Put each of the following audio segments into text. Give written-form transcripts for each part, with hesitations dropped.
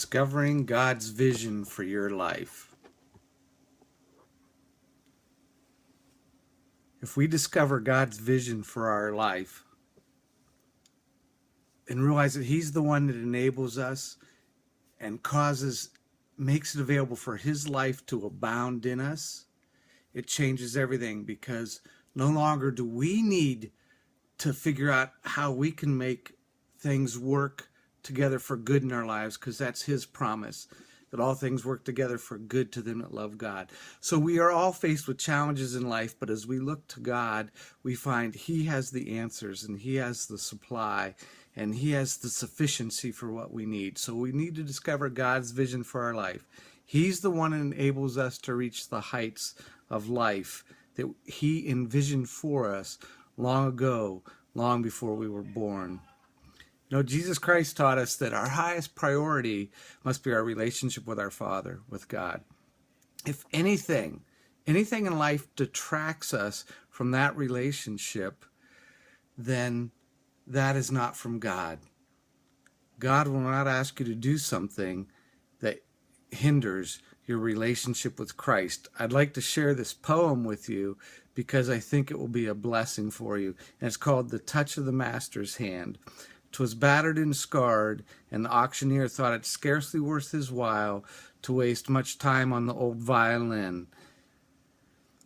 Discovering God's vision for your life. If we discover God's vision for our life and realize that He's the one that enables us and makes it available for His life to abound in us, it changes everything, because no longer do we need to figure out how we can make things work together for good in our lives, because that's His promise, that all things work together for good to them that love God. So we are all faced with challenges in life, but as we look to God, we find He has the answers, and He has the supply, and He has the sufficiency for what we need. So we need to discover God's vision for our life. He's the one that enables us to reach the heights of life that He envisioned for us long ago, long before we were born. Jesus Christ taught us that our highest priority must be our relationship with our Father, with God. If anything in life detracts us from that relationship, then that is not from God. God will not ask you to do something that hinders your relationship with Christ. I'd like to share this poem with you because I think it will be a blessing for you. And it's called The Touch of the Master's Hand. 'Twas battered and scarred, and the auctioneer thought it scarcely worth his while to waste much time on the old violin,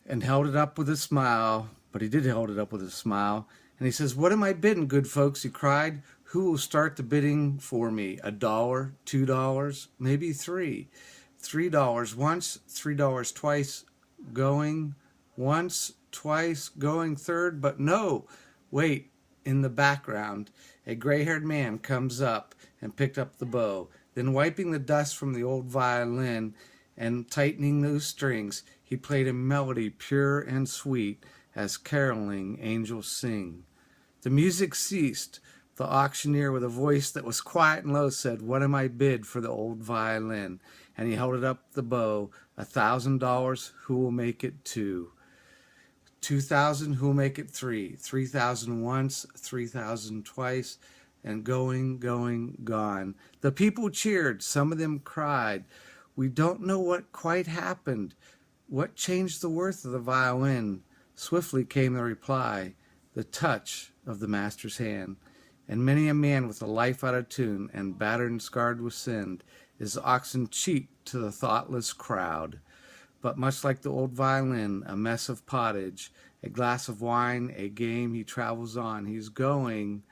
and held it up with a smile. But he did hold it up with a smile. And he says, "What am I bidding, good folks?" he cried. "Who will start the bidding for me? $1, $2, maybe $3. $3 once, $3 twice, going once, twice, going third, but no, wait." In the background, a gray-haired man comes up and picked up the bow. Then, wiping the dust from the old violin and tightening those strings, he played a melody pure and sweet as caroling angels sing. The music ceased. The auctioneer, with a voice that was quiet and low, said, "What am I bid for the old violin?" And he held it up the bow. $1,000, who will make it 2? 2,000, who will make it 3? 3,000 once, 3,000 twice, and going, gone. The people cheered. Some of them cried. "We don't know what quite happened. What changed the worth of the violin?" Swiftly came the reply, "The touch of the Master's hand." And many a man with a life out of tune and battered and scarred with sin is oxen cheap to the thoughtless crowd. But much like the old violin, a mess of pottage, a glass of wine, a game, he travels on. He's going,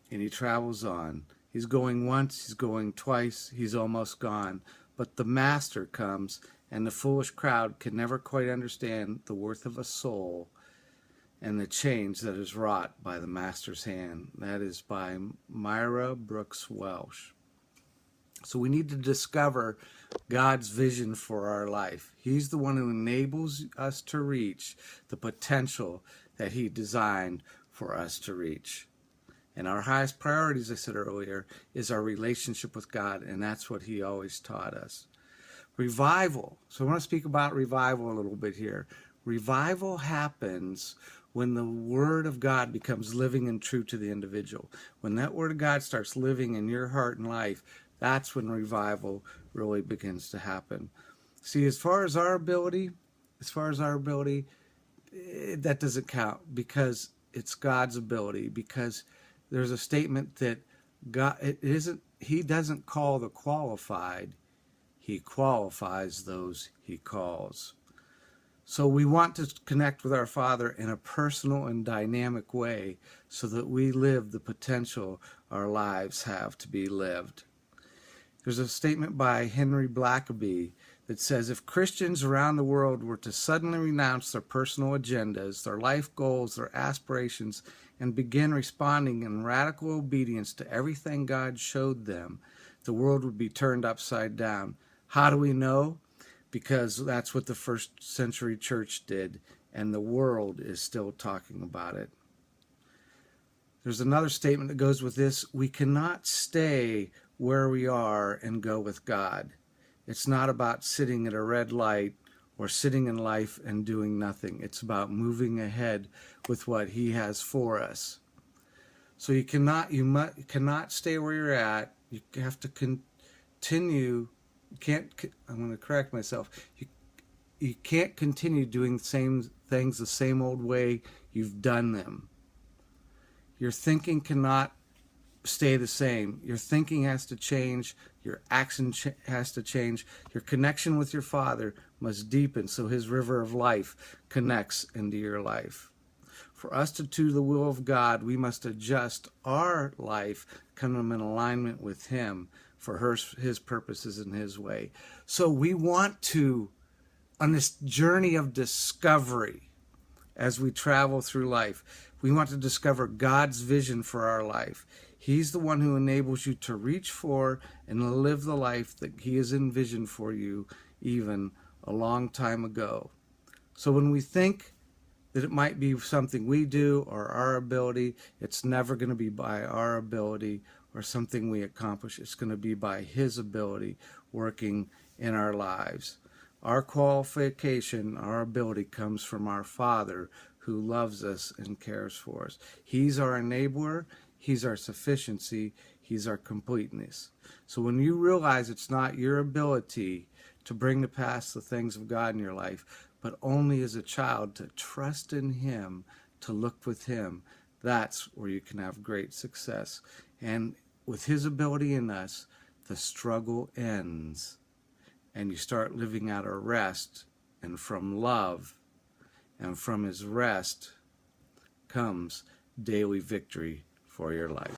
and he travels on. He's going once, he's going twice, he's almost gone. But the Master comes, and the foolish crowd can never quite understand the worth of a soul and the change that is wrought by the Master's hand. That is by Myra Brooks Welsh. So we need to discover God's vision for our life. He's the one who enables us to reach the potential that He designed for us to reach. And our highest priority, as I said earlier, is our relationship with God, and that's what He always taught us. Revival. So I want to speak about revival a little bit here. Revival happens when the Word of God becomes living and true to the individual. When that Word of God starts living in your heart and life, that's when revival really begins to happen. See, as far as our ability, that doesn't count, because it's God's ability. Because there's a statement that He doesn't call the qualified, He qualifies those He calls. So we want to connect with our Father in a personal and dynamic way so that we live the potential our lives have to be lived. There's a statement by Henry Blackaby that says, if Christians around the world were to suddenly renounce their personal agendas, their life goals, their aspirations, and begin responding in radical obedience to everything God showed them, the world would be turned upside down. How do we know? Because that's what the first century church did, and the world is still talking about it. There's another statement that goes with this: we cannot stay where we are and go with God. It's not about sitting at a red light or sitting in life and doing nothing. It's about moving ahead with what He has for us. So you cannot stay where you're at. You have to continue, I'm going to correct myself. You can't continue doing the same things the same old way you've done them. Your thinking cannot stay the same. Your thinking has to change. Your action has to change. Your connection with your Father must deepen so His river of life connects into your life. For us to do the will of God, we must adjust our life, come in alignment with Him for His purposes and His way. So we want to, on this journey of discovery, as we travel through life, we want to discover God's vision for our life. He's the one who enables you to reach for and live the life that He has envisioned for you even a long time ago. So when we think that it might be something we do or our ability, it's never going to be by our ability or something we accomplish. It's going to be by His ability working in our lives. Our qualification, our ability comes from our Father who loves us and cares for us. He's our enabler. He's our sufficiency. He's our completeness. So when you realize it's not your ability to bring to pass the things of God in your life, but only as a child to trust in Him, to look with Him, that's where you can have great success. And with His ability in us, the struggle ends. And you start living out of rest, and from love, and from His rest comes daily victory for your life.